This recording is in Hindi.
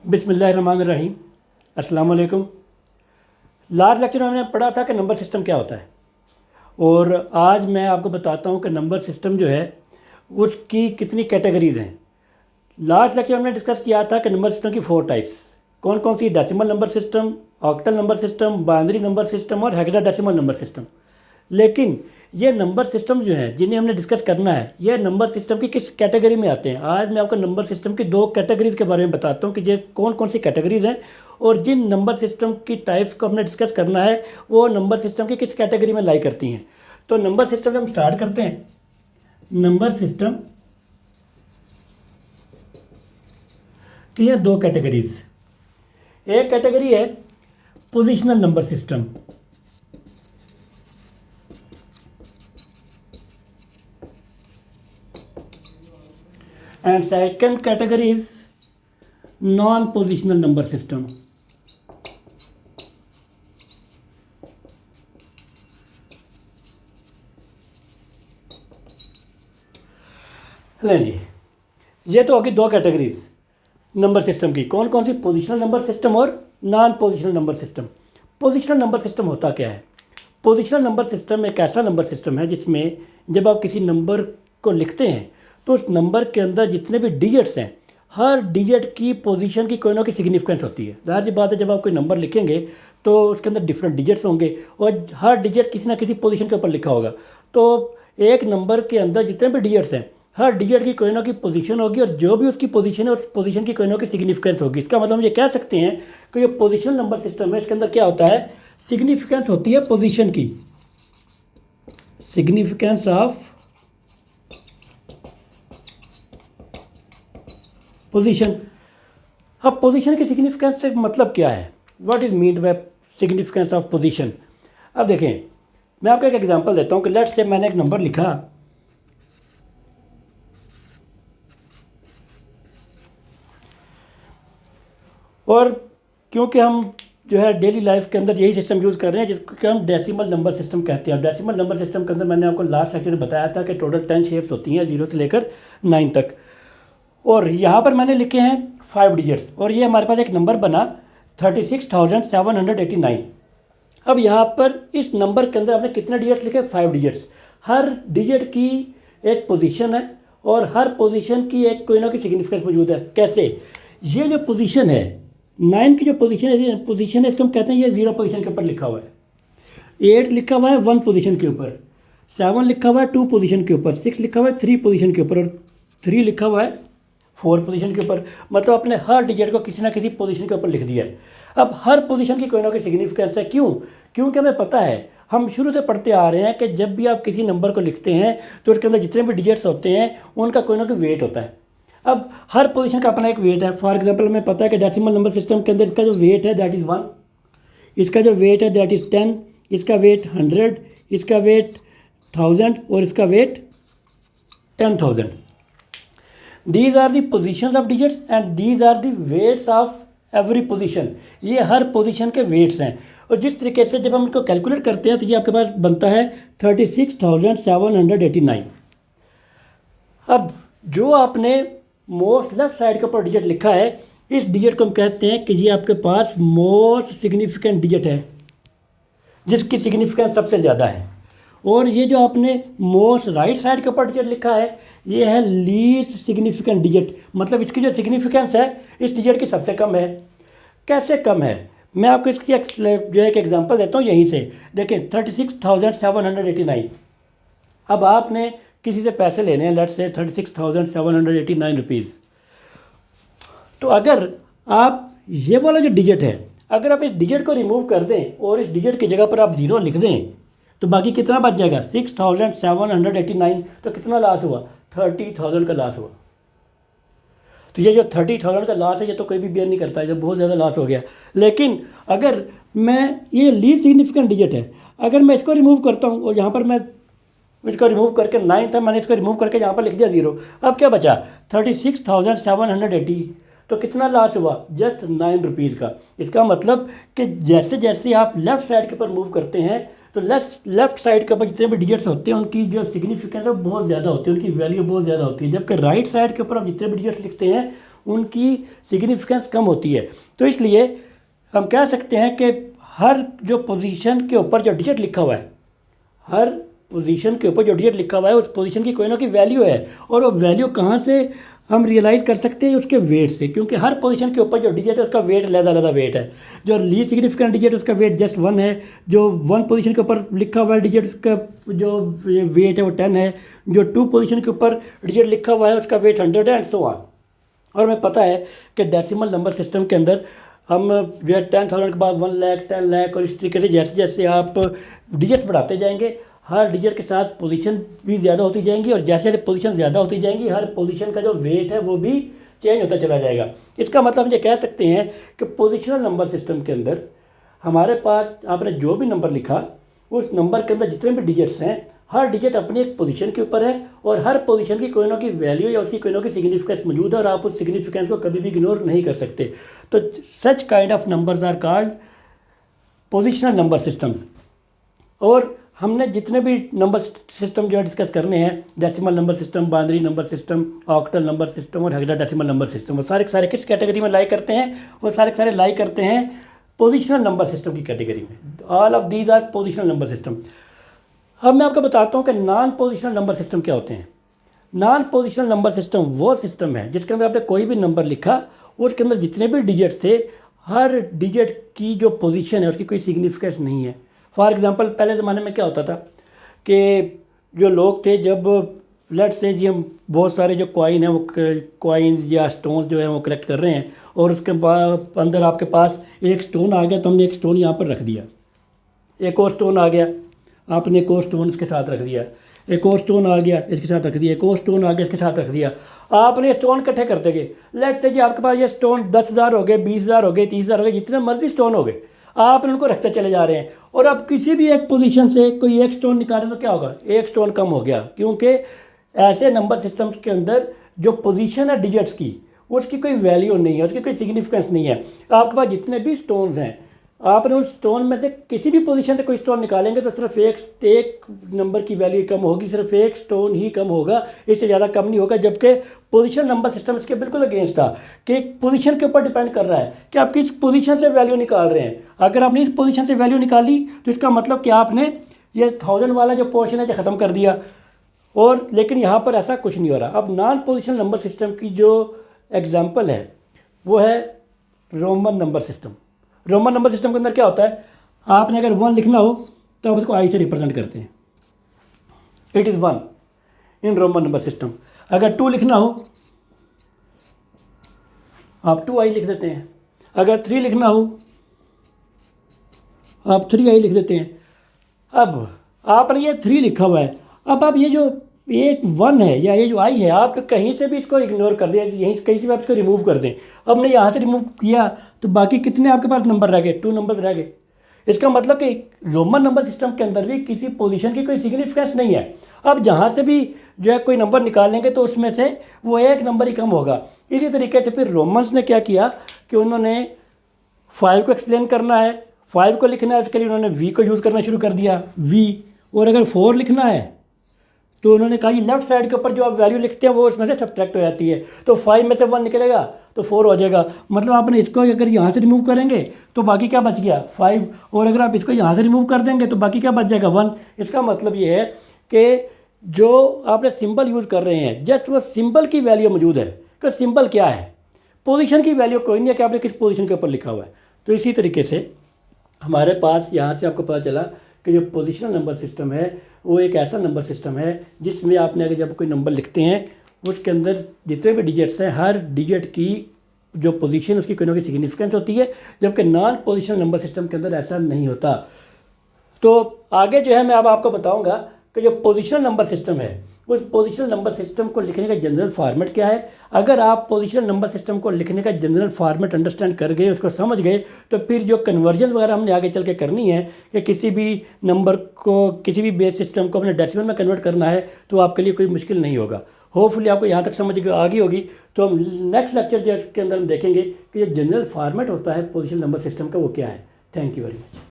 बिस्मिल्लाहिर्रहमानिर्रहीम। अस्सलाम वालेकुम। लास्ट लेक्चर में हमने पढ़ा था कि नंबर सिस्टम क्या होता है, और आज मैं आपको बताता हूँ कि नंबर सिस्टम जो है उसकी कितनी कैटेगरीज़ हैं। लास्ट लेक्चर में हमने डिस्कस किया था कि नंबर सिस्टम की 4 टाइप्स कौन कौन सी: decimal number system, octal number system, binary number system और हेक्साडेसिमल नंबर सिस्टम। लेकिन ये नंबर सिस्टम जो हैं जिन्हें हमने डिस्कस करना है, ये नंबर सिस्टम की किस कैटेगरी में आते हैं। आज मैं आपको नंबर सिस्टम की 2 कैटेगरीज़ के बारे में बताता हूँ कि ये कौन कौन सी कैटेगरीज़ हैं, और जिन नंबर सिस्टम की टाइप्स को हमने डिस्कस करना है वो नंबर सिस्टम की किस कैटेगरी में लाई करती हैं। तो नंबर सिस्टम हम स्टार्ट करते हैं। नंबर सिस्टम की हैं 2 कैटेगरीज़। एक कैटेगरी है positional number system, and second category is non-positional number system. लें जी, ये तो होगी 2 कैटेगरीज नंबर सिस्टम की। कौन कौन सी? पोजिशनल नंबर सिस्टम और non positional number system. Positional number system होता क्या है? पोजिशनल नंबर सिस्टम एक ऐसा नंबर सिस्टम है जिसमें जब आप किसी नंबर को लिखते हैं तो उस नंबर के अंदर जितने भी डिजिट्स हैं, हर डिजिट की पोजीशन की कोई ना कोई सिग्निफिकेंस होती है। ज़ाहिर सी बात है, जब आप कोई नंबर लिखेंगे तो उसके अंदर डिफरेंट डिजिट्स होंगे और हर डिजिट किसी ना किसी पोजीशन के ऊपर लिखा होगा। तो एक नंबर के अंदर जितने भी डिजिट्स हैं, हर डिजिट की कोई ना कोई पोजीशन होगी, और जो भी उसकी पोजीशन है उस पोजीशन की कोई ना कोई सिग्निफिकेंस होगी। इसका मतलब हम ये कह सकते हैं कि ये पोजिशनल नंबर सिस्टम है, इसके अंदर क्या होता है? सिग्निफिकेंस होती है पोजीशन की, सिग्निफिकेंस ऑफ पोजीशन। अब पोजीशन की सिग्निफिकेंस से मतलब क्या है? What is mean by significance of position? अब देखें, मैं आपको एक एग्जांपल देता हूँ कि लेट्स से मैंने एक नंबर लिखा और क्योंकि हम जो है डेली लाइफ के अंदर यही सिस्टम यूज़ कर रहे हैं जिसको हम डेसिमल नंबर सिस्टम कहते हैं। डेसिमल नंबर सिस्टम के अंदर मैंने आपको लास्ट लेक्चर में बताया था कि टोटल 10 शेप्स होती हैं 0 से लेकर 9 तक, और यहाँ पर मैंने लिखे हैं 5 डिजिट्स, और ये हमारे पास एक नंबर बना 36,789। अब यहाँ पर इस नंबर के अंदर आपने कितने डिजिट्स लिखे? 5 डिजिट्स। हर डिजिट की एक पोजीशन है और हर पोजीशन की एक कोई ना कोई सिग्निफिकेंस मौजूद है। कैसे? ये जो पोजीशन है 9 की जो पोजीशन है इसको हम कहते हैं ये 0 पोजीशन के ऊपर लिखा हुआ है। 8 लिखा हुआ है 1 पोजीशन के ऊपर, 7 लिखा हुआ है 2 पोजीशन के ऊपर, 6 लिखा हुआ है 3 पोजीशन के ऊपर, और 3 लिखा हुआ है 4 पोजीशन के ऊपर। मतलब अपने हर डिजिट को किसी ना किसी पोजीशन के ऊपर लिख दिया है। अब हर पोजीशन की कोई ना कोई सिग्निफिकेंस है। क्यों? क्योंकि हमें पता है, हम शुरू से पढ़ते आ रहे हैं कि जब भी आप किसी नंबर को लिखते हैं तो उसके अंदर जितने भी डिजिट्स होते हैं उनका कोई ना कोई वेट होता है। अब हर पोजीशन का अपना एक वेट है। फॉर एग्जांपल हमें पता है कि डेसिमल नंबर सिस्टम के अंदर इसका जो वेट है दैट इज़ 1, इसका जो वेट है दैट इज़ 10, इसका वेट 100, इसका वेट 1000 और इसका wait 10,000। These are the positions of digits and these are the weights of every position। ये हर पोजीशन के वेट्स हैं, और जिस तरीके से जब हम इनको कैलकुलेट करते हैं तो ये आपके पास बनता है 36,789। अब जो आपने मोस्ट लेफ्ट साइड के ऊपर डिजिट लिखा है, इस डिजिट को हम कहते हैं कि ये आपके पास मोस्ट सिग्निफिकेंट डिजिट है, जिसकी सिग्निफिकेंस सबसे ज़्यादा है। और ये जो आपने मोस्ट राइट साइड के ऊपर डिजिट लिखा है, ये है लीस्ट सिग्निफिकेंट डिजिट। मतलब इसकी जो सिग्निफिकेंस है इस डिजिट की सबसे कम है। कैसे कम है? मैं आपको इसकी जो एक एग्जांपल देता हूँ यहीं से। देखें 36,789। अब आपने किसी से पैसे लेने हैं, लेट्स से 36,789 रुपीज़। तो अगर आप ये वाला जो डिजिट है, अगर आप इस डिजिट को रिमूव कर दें और इस डिजिट की जगह पर आप 0 लिख दें तो बाकी कितना बच जाएगा? 6,789। तो कितना लॉस हुआ? 30,000 का लॉस हुआ। तो ये जो 30,000 का लॉस है ये तो कोई भी बेयर नहीं करता है, जब बहुत ज़्यादा लॉस हो गया। लेकिन अगर मैं ये लीस्ट सिग्निफिकेंट डिजिट है, अगर मैं इसको रिमूव करता हूँ और यहाँ पर मैं इसको रिमूव करके 9 था, मैंने इसको रिमूव करके यहाँ पर लिख दिया 0, अब क्या बचा? 36,780। तो कितना लॉस हुआ? जस्ट 9 रुपीज़ का। इसका मतलब कि जैसे जैसे आप लेफ़्ट साइड के ऊपर मूव करते हैं तो लेफ्ट साइड के ऊपर जितने भी डिजिट्स होते हैं उनकी जो सिग्निफिकेंस है वो बहुत ज़्यादा होती है, उनकी वैल्यू बहुत ज़्यादा होती है। जबकि राइट साइड के ऊपर आप जितने भी डिजिट्स लिखते हैं उनकी सिग्निफिकेंस कम होती है। तो इसलिए हम कह सकते हैं कि हर जो पोजीशन के ऊपर जो डिजिट लिखा हुआ है, हर पोजीशन के ऊपर जो डिजिट लिखा हुआ है उस पोजीशन की कोई ना कोई वैल्यू है। और वो वैल्यू कहाँ से हम रियलाइज़ कर सकते हैं? उसके वेट से, क्योंकि हर पोजीशन के ऊपर जो डिजिट है उसका वेट अलग वेट है। जो लीस्ट सिग्निफिकेंट डिजिट उसका वेट जस्ट 1 है। जो 1 पोजीशन के ऊपर लिखा हुआ है डिजिट उसका जो वेट है वो 10 है। जो 2 पोजीशन के ऊपर डिजिट लिखा हुआ है उसका वेट 100 है, एंड सो ऑन। और हमें पता है कि डेसिमल नंबर सिस्टम के अंदर हम जो है 10,000 के बाद 1 लाख, 10 लाख, और इस तरीके से जैसे जैसे आप डिजिट्स बढ़ाते जाएंगे हर डिजिट के साथ पोजीशन भी ज़्यादा होती जाएंगी, और जैसे जैसे पोजीशन ज़्यादा होती जाएंगी हर पोजीशन का जो वेट है वो भी चेंज होता चला जाएगा। इसका मतलब हम ये कह सकते हैं कि पोजिशनल नंबर सिस्टम के अंदर हमारे पास आपने जो भी नंबर लिखा उस नंबर के अंदर जितने भी डिजिट्स हैं हर डिजिट अपनी एक पोजीशन के ऊपर है, और हर पोजीशन की कोई ना कोई वैल्यू या उसकी कोई ना कोई सिग्निफिकेंस मौजूद है, और आप उस सिग्निफिकेंस को कभी भी इग्नोर नहीं कर सकते। तो such kind of numbers are called positional number systems. और हमने जितने भी नंबर सिस्टम जो है डिस्कस करने हैं, decimal number system, binary number system, octal number system और हेक्साडेसिमल नंबर सिस्टम, वो सारे सारे किस कैटेगरी में लाई करते हैं? वो सारे सारे लाई करते हैं पोजिशनल नंबर सिस्टम की कैटेगरी में। All of these are positional number system. अब मैं आपको बताता हूँ कि नॉन पोजिशनल नंबर सिस्टम क्या होते हैं। नॉन पोजिशनल नंबर सिस्टम वो सिस्टम है जिसके अंदर आपने कोई भी नंबर लिखा उसके अंदर जितने भी डिजिट थे हर डिजिट की जो पोजीशन है उसकी कोई सिग्निफिकेंस नहीं है। फॉर एग्जांपल पहले ज़माने में क्या होता था कि जो लोग थे, जब लेट्स से जी हम बहुत सारे जो कॉइन है वो कॉइन्स या स्टोन जो है वो कलेक्ट कर रहे हैं, और उसके बाद अंदर आपके पास एक स्टोन आ गया तो हमने एक स्टोन यहाँ पर रख दिया, एक और स्टोन आ गया आपने एक और स्टोन इसके साथ रख दिया, एक और स्टोन आ गया इसके साथ रख दिया, एक और स्टोन आ गया इसके साथ रख दिया। आपने स्टोन इकट्ठे करते गए, लेट्स से जी आपके पास ये स्टोन 10,000 हो गए, 20,000 हो गए, 30,000 हो गए, जितने मर्जी स्टोन हो गए, आपने उनको रखते चले जा रहे हैं। और अब किसी भी एक पोजीशन से कोई एक स्टोन निकालें तो क्या होगा? एक स्टोन कम हो गया, क्योंकि ऐसे नंबर सिस्टम्स के अंदर जो पोजीशन है डिजिट्स की उसकी कोई वैल्यू नहीं है, उसकी कोई सिग्निफिकेंस नहीं है। आपके पास जितने भी स्टोन्स हैं आपने उस स्टोन में से किसी भी पोजीशन से कोई स्टोन निकालेंगे तो सिर्फ एक नंबर की वैल्यू कम होगी, सिर्फ एक स्टोन ही कम होगा, इससे ज़्यादा कम नहीं होगा। जबकि पोजीशन नंबर सिस्टम इसके बिल्कुल अगेंस्ट था कि पोजीशन के ऊपर डिपेंड कर रहा है कि आप किस पोजीशन से वैल्यू निकाल रहे हैं। अगर आपने इस पोजीशन से वैल्यू निकाली तो इसका मतलब कि आपने ये 1000 वाला जो पोर्शन है ख़त्म कर दिया, और लेकिन यहाँ पर ऐसा कुछ नहीं हो रहा। अब नॉन पोजिशनल नंबर सिस्टम की जो एग्जाम्पल है वो है Roman number system. Roman number system के अंदर क्या होता है, आपने अगर 1 लिखना हो तो आप उसको आई से रिप्रेजेंट करते हैं, it is 1 in Roman number system. अगर 2 लिखना हो आप 2i लिख देते हैं, अगर 3 लिखना हो आप 3i लिख देते हैं। अब आपने ये 3 लिखा हुआ है, अब आप ये जो एक 1 है या ये जो i है आप कहीं से भी इसको इग्नोर कर दें, यहीं कहीं से भी आप इसको रिमूव कर दें। अब ने यहाँ से रिमूव किया तो बाकी कितने आपके पास नंबर रह गए? 2 नंबर रह गए। इसका मतलब कि रोमन नंबर सिस्टम के अंदर भी किसी पोजीशन की कोई सिग्निफिकेंस नहीं है। अब जहाँ से भी जो है कोई नंबर निकालेंगे तो उसमें से वो एक नंबर ही कम होगा। इसी तरीके से फिर रोमन्स ने क्या किया कि उन्होंने 5 को एक्सप्लेन करना है, 5 को लिखना है, उसके लिए उन्होंने v को यूज़ करना शुरू कर दिया v। और अगर 4 लिखना है तो उन्होंने कहा ये लेफ्ट साइड के ऊपर जो आप वैल्यू लिखते हैं वो उसमें से सब्ट्रैक्ट हो जाती है, तो 5 में से 1 निकलेगा तो 4 हो जाएगा। मतलब आपने इसको अगर यहाँ से रिमूव करेंगे तो बाकी क्या बच गया? 5। और अगर आप इसको यहाँ से रिमूव कर देंगे तो बाकी क्या बच जाएगा? 1। इसका मतलब ये है कि जो आपने सिंबल यूज़ कर रहे हैं जस्ट वो सिंबल की वैल्यू मौजूद है कि सिंबल क्या है, पोजीशन की वैल्यू कोई नहीं है कि आपने किस पोजीशन के ऊपर लिखा हुआ है। तो इसी तरीके से हमारे पास यहाँ से आपको पता चला कि जो पोजीशनल नंबर सिस्टम है वो एक ऐसा नंबर सिस्टम है जिसमें आपने अगर जब कोई नंबर लिखते हैं उसके अंदर जितने भी डिजिट्स हैं हर डिजिट की जो पोजीशन उसकी कोई ना कोई सिग्निफिकेंस होती है, जबकि नॉन पोजीशनल नंबर सिस्टम के अंदर ऐसा नहीं होता। तो आगे जो है मैं अब आपको बताऊंगा कि जो पोजीशनल नंबर सिस्टम है उस पोजीशनल नंबर सिस्टम को लिखने का जनरल फॉर्मेट क्या है। अगर आप पोजीशनल नंबर सिस्टम को लिखने का जनरल फॉर्मेट अंडरस्टैंड कर गए, उसको समझ गए, तो फिर जो कन्वर्जन वगैरह हमने आगे चल के करनी है कि किसी भी नंबर को किसी भी बेस सिस्टम को अपने डेसिमल में कन्वर्ट करना है तो आपके लिए कोई मुश्किल नहीं होगा। होपफुली आपको यहाँ तक समझ आ गई होगी। तो हम नेक्स्ट लेक्चर जिसके अंदर हम देखेंगे कि जो जनरल फॉर्मेट होता है पोजीशनल नंबर सिस्टम का वो क्या है। Thank you very much.